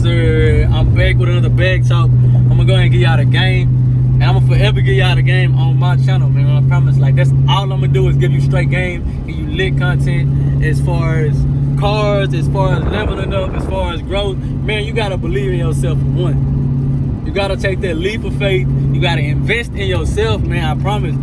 sir. I'm back with another bag talk. I'm gonna go ahead and give y'all the game, and I'm gonna forever give y'all the game on my channel, man. I promise. Like, that's all I'm gonna do is give you straight game, give you lit content as far as cars, as far as leveling up, as far as growth. Man, you gotta believe in yourself for one. You gotta take that leap of faith. You gotta invest in yourself, man. I promise.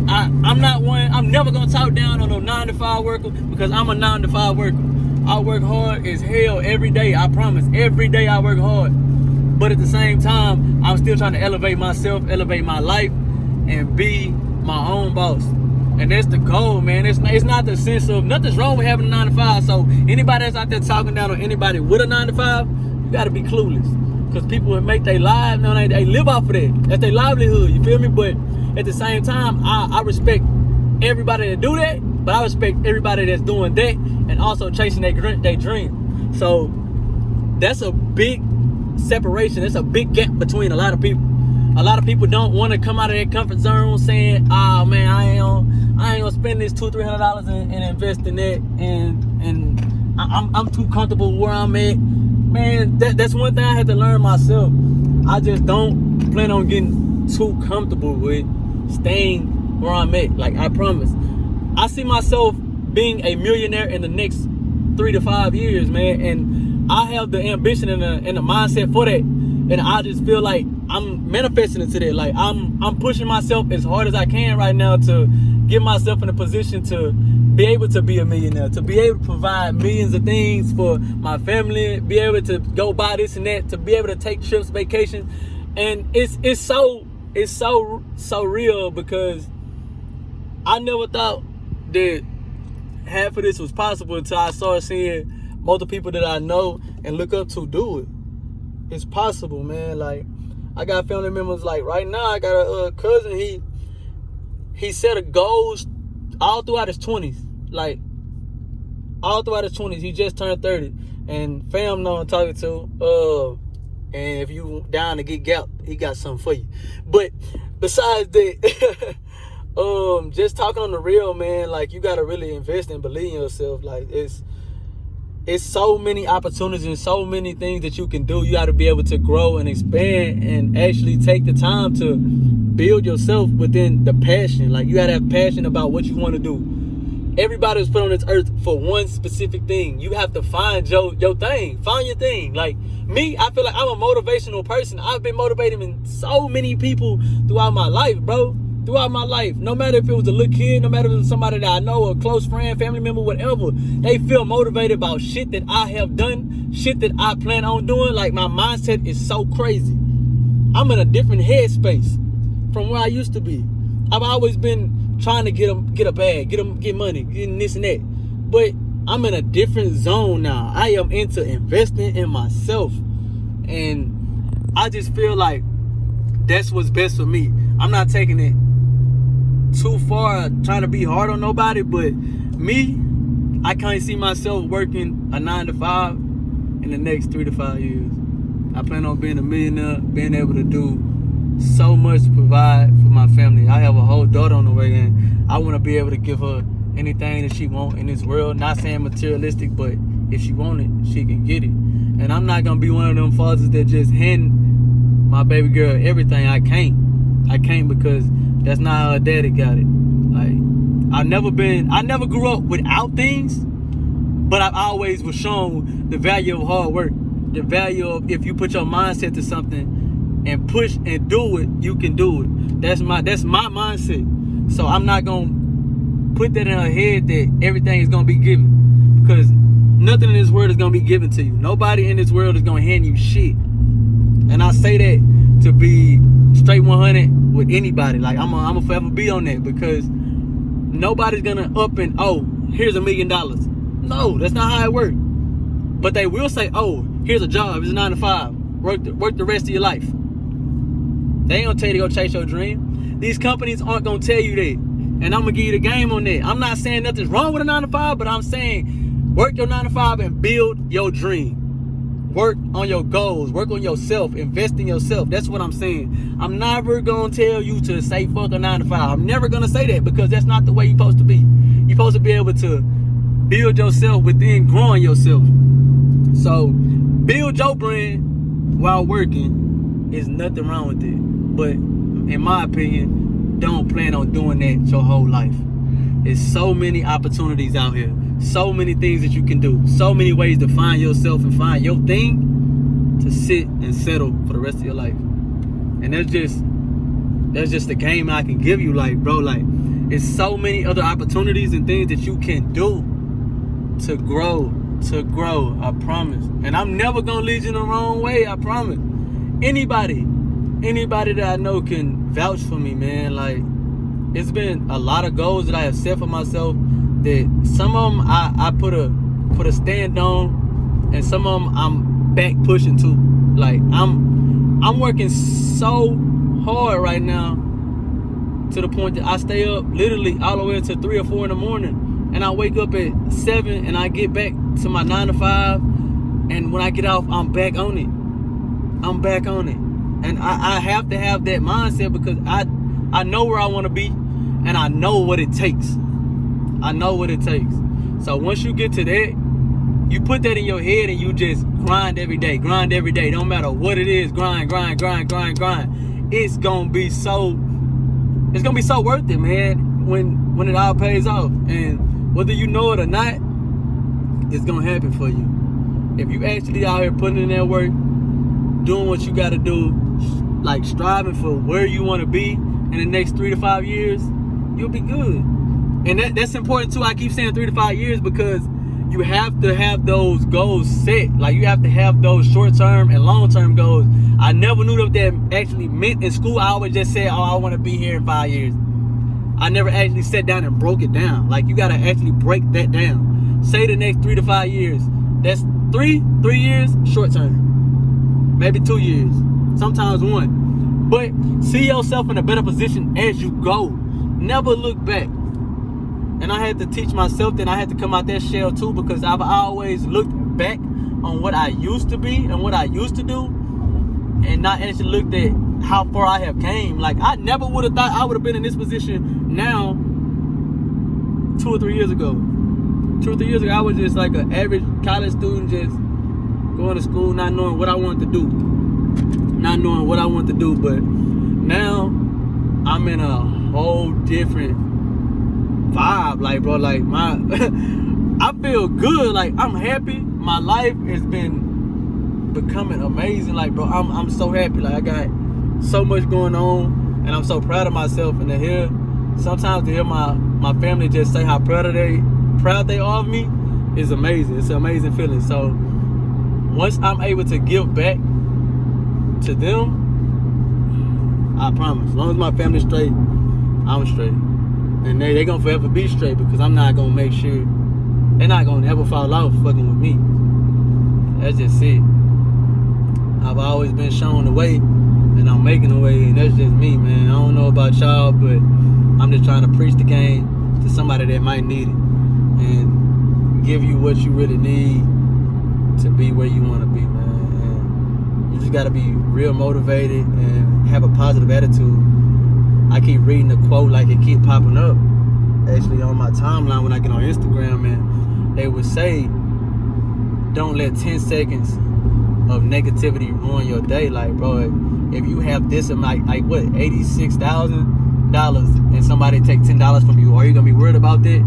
I'm never gonna talk down on no 9-to-5 worker, because I'm a 9-to-5 worker. I work hard as hell every day, I promise. Every day I work hard. But at the same time, I'm still trying to elevate myself, elevate my life, and be my own boss. And that's the goal, man. It's not the sense of, nothing's wrong with having a 9-to-5. So anybody that's out there talking down on anybody with a 9-to-5, you gotta be clueless. Because people make their lives, they live off of that. That's their livelihood, you feel me? But at the same time, I respect everybody that do that, but I respect everybody that's doing that and also chasing their dream. So that's a big separation. That's a big gap between a lot of people. A lot of people don't want to come out of their comfort zone saying, oh man, I ain't gonna spend this $200-300 and invest in that, and I'm too comfortable where I'm at. Man, that's one thing I had to learn myself. I just don't plan on getting too comfortable with staying where I'm at. Like, I promise. I see myself being a millionaire in the next 3 to 5 years, man, and I have the ambition and the mindset for that. And I just feel like I'm manifesting into that. Like, I'm pushing myself as hard as I can right now to get myself in a position to be able to be a millionaire, to be able to provide millions of things for my family, be able to go buy this and that, to be able to take trips, vacations. And it's so real, because I never thought that half of this was possible until I started seeing multiple people that I know and look up to do it. It's possible, man. Like, I got family members, like right now I got a cousin, he set a goals all throughout his 20s. Like, all throughout his 20s. He just turned 30. And fam know I'm talking to. And if you down to get gap, he got something for you. But besides that, just talking on the real, man, like, you gotta really invest and believe in yourself. Like, it's so many opportunities and so many things that you can do. You gotta be able to grow and expand and actually take the time to build yourself within the passion. Like, you gotta have passion about what you want to do. Everybody was put on this earth for one specific thing. You have to find your thing. Find your thing. Like me, I feel like I'm a motivational person. I've been motivating so many people throughout my life, bro. Throughout my life. No matter if it was a little kid, no matter if it was somebody that I know, a close friend, family member, whatever. They feel motivated about shit that I have done, shit that I plan on doing. Like, my mindset is so crazy. I'm in a different headspace from where I used to be. I've always been trying to get a bag, get money, getting this and that. But I'm in a different zone now. I am into investing in myself. And I just feel like that's what's best for me. I'm not taking it too far, trying to be hard on nobody, but me, I can't see myself working a 9-to-5 in the next 3 to 5 years. I plan on being a millionaire, being able to do so much to provide for my family. I have a whole daughter on the way, and I want to be able to give her anything that she wants in this world. Not saying materialistic, but if she want it, she can get it. And I'm not gonna be one of them fathers that just hand my baby girl everything. I can't, because that's not how her daddy got it. Like, I never grew up without things, but I always was shown the value of hard work, the value of, if you put your mindset to something and push and do it, you can do it. That's my mindset. So I'm not gonna put that in her head that everything is gonna be given, because nothing in this world is gonna be given to you. Nobody in this world is gonna hand you shit. And I say that to be straight 100 with anybody. Like, I'm gonna forever be on that, because nobody's gonna up and, oh, here's $1 million. No, that's not how it works. But they will say, oh, here's a job, it's a 9-to-5. Work the rest of your life. They ain't gonna tell you to go chase your dream. These companies aren't gonna tell you that. And I'm gonna give you the game on that. I'm not saying nothing's wrong with a 9-to-5, but I'm saying work your 9-to-5 and build your dream. Work on your goals. Work on yourself. Invest in yourself. That's what I'm saying. I'm never gonna tell you to say fuck a 9-to-5. I'm never gonna say that, because that's not the way you're supposed to be. You're supposed to be able to build yourself within growing yourself. So build your brand, while working, is nothing wrong with it. But in my opinion, don't plan on doing that your whole life. There's so many opportunities out here, so many things that you can do, so many ways to find yourself and find your thing to sit and settle for the rest of your life. And that's just the game I can give you, like, bro, like, it's so many other opportunities and things that you can do to grow, I promise. And I'm never gonna lead you in the wrong way, I promise. Anybody that I know can vouch for me, man. Like, it's been a lot of goals that I have set for myself that some of them I put a stand on, and some of them I'm back pushing too. Like, I'm working so hard right now to the point that I stay up literally all the way until 3 or 4 in the morning, and I wake up at 7 and I get back to my 9 to 5, and when I get off, I'm back on it. And I have to have that mindset because I know where I want to be, and I know what it takes. So once you get to that, you put that in your head and you just grind every day. Don't matter what it is, grind. It's gonna be so worth it, man, when it all pays off. And whether you know it or not, it's gonna happen for you. If you actually out here putting in that work, doing what you gotta do, like striving for where you wanna be in the next 3 to 5 years, you'll be good. And that's important too. I keep saying 3 to 5 years because you have to have those goals set. Like, you have to have those short-term and long-term goals. I never knew what that actually meant in school. I always just said, oh, I want to be here in 5 years. I never actually sat down and broke it down. Like, you got to actually break that down. Say the next 3 to 5 years. That's 3 years short-term. Maybe 2 years. Sometimes 1. But see yourself in a better position as you go. Never look back. And I had to teach myself that. I had to come out that shell too, because I've always looked back on what I used to be and what I used to do, and not actually looked at how far I have came. Like, I never would have thought I would have been in this position now 2 or 3 years ago. 2 or 3 years ago, I was just like an average college student, just going to school, not knowing what I wanted to do. But now I'm in a whole different vibe, like, bro, like, I feel good, like, I'm happy. My life has been becoming amazing, like, bro, I'm so happy. Like, I got so much going on, and I'm so proud of myself. And to hear my family just say how proud they are of me is amazing. It's an amazing feeling. So once I'm able to give back to them, I promise, as long as my family's straight, I'm straight. And they gonna forever be straight, because I'm not gonna make sure they're not gonna ever fall off fucking with me. That's just it. I've always been shown the way, and I'm making the way, and that's just me, man. I don't know about y'all, but I'm just trying to preach the game to somebody that might need it, and give you what you really need to be where you want to be, man. And you just gotta be real motivated and have a positive attitude. I keep reading the quote, like, it keep popping up actually on my timeline when I get on Instagram, and they would say, don't let 10 seconds of negativity ruin your day. Like, bro, if you have this amount, like what, $86,000, and somebody take $10 from you, are you gonna be worried about that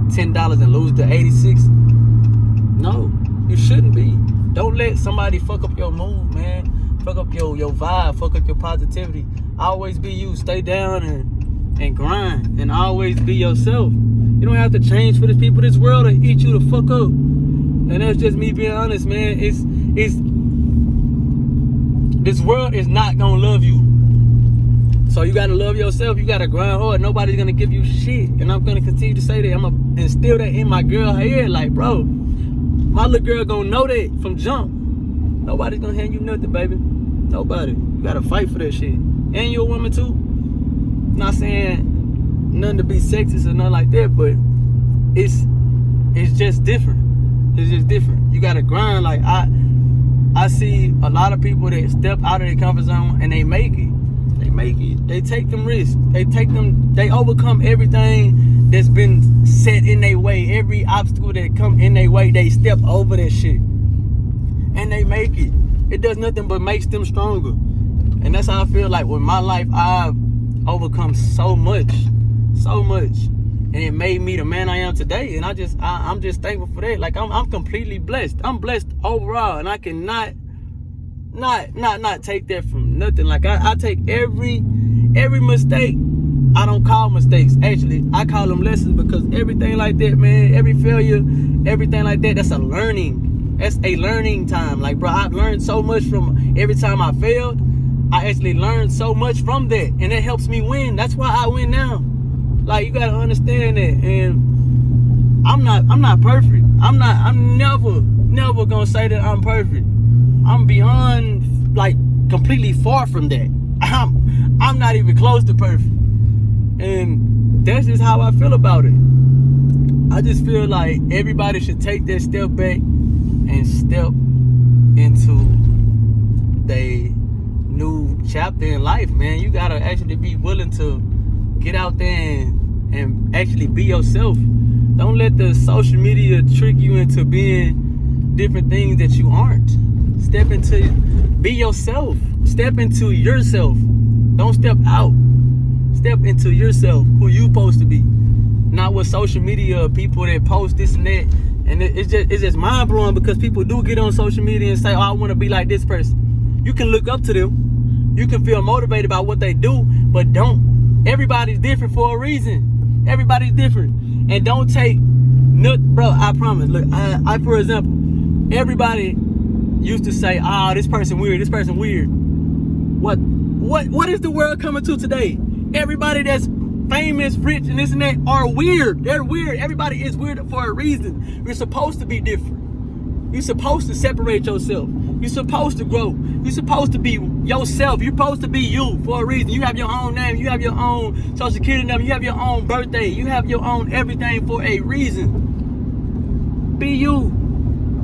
$10 and lose the 86? No, you shouldn't be. Don't let somebody fuck up your mood, man. Fuck up your vibe, fuck up your positivity. Always be you. Stay down and grind, and always be yourself. You don't have to change for the people. This world will eat you the fuck up. And that's just me being honest, man. This world is not gonna love you. So you gotta love yourself. You gotta grind hard. Nobody's gonna give you shit. And I'm gonna continue to say that. I'm gonna instill that in my girl head. Like, bro, my little girl gonna know that from jump. Nobody's gonna hand you nothing, baby. Nobody. You gotta fight for that shit. And you're a woman too. Not saying nothing to be sexist or nothing like that, but it's just different. It's just different. You gotta grind. Like, I see a lot of people that step out of their comfort zone and they make it. They take them risks. They overcome everything that's been set in their way. Every obstacle that come in their way, they step over that shit. And they make it. it does nothing but makes them stronger. And that's how I feel like with my life, I've overcome so much. And it made me the man I am today. And I'm just thankful for that. Like I'm completely blessed. I'm blessed overall, and I cannot not take that from nothing. Like I take every mistake. I don't call mistakes. Actually, I call them lessons, because everything like that, man, every failure, everything like that, that's a learning. That's a learning time. Like, bro, I've learned so much from every time I failed. I actually learned so much from that, and it helps me win. That's why I win now. Like, you gotta understand that. And I'm not perfect. I'm never gonna say that I'm perfect. I'm beyond, like, completely far from that. I'm not even close to perfect. And that's just how I feel about it. I just feel like everybody should take that step back and step into their new chapter in life, man. You gotta actually be willing to get out there and actually be yourself. Don't let the social media trick you into being different things that you aren't. Be yourself. Step into yourself. Don't step out. Step into yourself, who you supposed to be. Not with social media, people that post this and that. And it's just mind blowing, because people do get on social media and say, oh, I want to be like this person. You can look up to them. You can feel motivated by what they do, but don't. Everybody's different for a reason. Everybody's different. And don't take nothing, bro, I promise. Look, I for example, everybody used to say, oh, this person weird, this person weird. What is the world coming to today? Everybody that's famous, rich, and this and that are weird. They're weird. Everybody is weird for a reason. You're supposed to be different. You're supposed to separate yourself. You're supposed to grow. You're supposed to be yourself. You're supposed to be you for a reason. You have your own name. You have your own social security number. You have your own birthday. You have your own everything for a reason. Be you.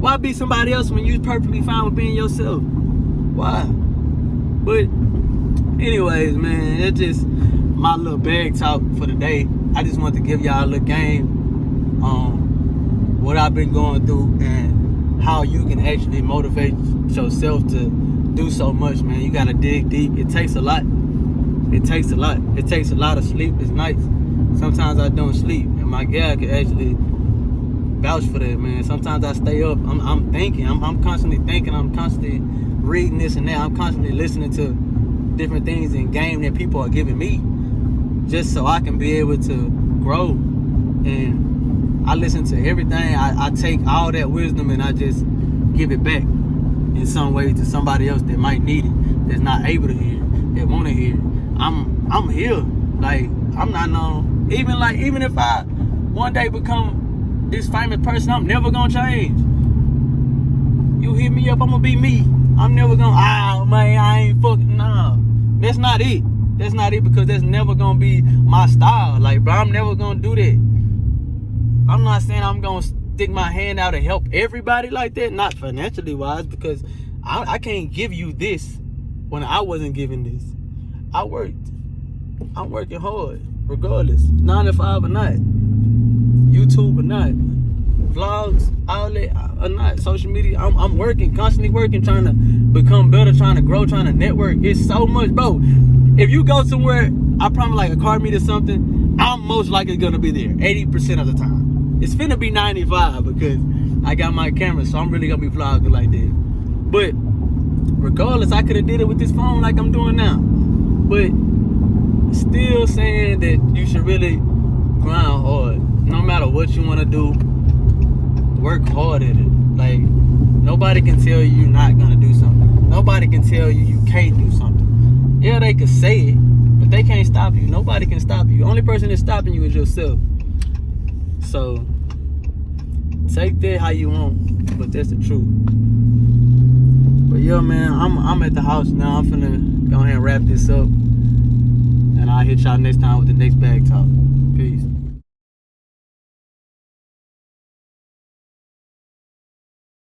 Why be somebody else when you're perfectly fine with being yourself? Why? But anyways, man, it's just my little bag talk for the day. I just want to give y'all a little game on what I've been going through and how you can actually motivate yourself to do so much, man. You gotta dig deep. It takes a lot. It takes a lot. It takes a lot of sleepless nights. Sometimes I don't sleep, and my gal can actually vouch for that, man. Sometimes I stay up. I'm thinking. I'm constantly thinking. I'm constantly reading this and that. I'm constantly listening to different things in game that people are giving me, just so I can be able to grow. And I listen to everything. I take all that wisdom and I just give it back in some way to somebody else that might need it, that's not able to hear it, that want to hear it. I'm here. Like, I'm not known. Even if I one day become this famous person, I'm never gonna change. You hit me up, I'm gonna be me. I'm never gonna, oh man, I ain't fucking, nah. That's not it. That's not it, because that's never gonna be my style. Like, bro, I'm never gonna do that. I'm not saying I'm gonna stick my hand out and help everybody like that, not financially wise, because I can't give you this when I wasn't given this. I worked. I'm working hard, regardless. 9 to 5 or not. YouTube or not. Vlogs, all that or not. Social media. I'm working, constantly working, trying to become better, trying to grow, trying to network. It's so much, bro. If you go somewhere, I promise, like a car meet or something, I'm most likely gonna be there 80% of the time. It's finna be 95 because I got my camera, so I'm really gonna be vlogging like that. But regardless, I could have did it with this phone like I'm doing now. But still saying that you should really grind hard. No matter what you want to do, work hard at it. Like, nobody can tell you you're not gonna do something. Nobody can tell you you can't do something. Yeah, they could say it, but they can't stop you. Nobody can stop you. The only person that's stopping you is yourself. So take that how you want, but that's the truth. But yeah, man, I'm at the house now. I'm finna go ahead and wrap this up, and I'll hit y'all next time with the next bag talk.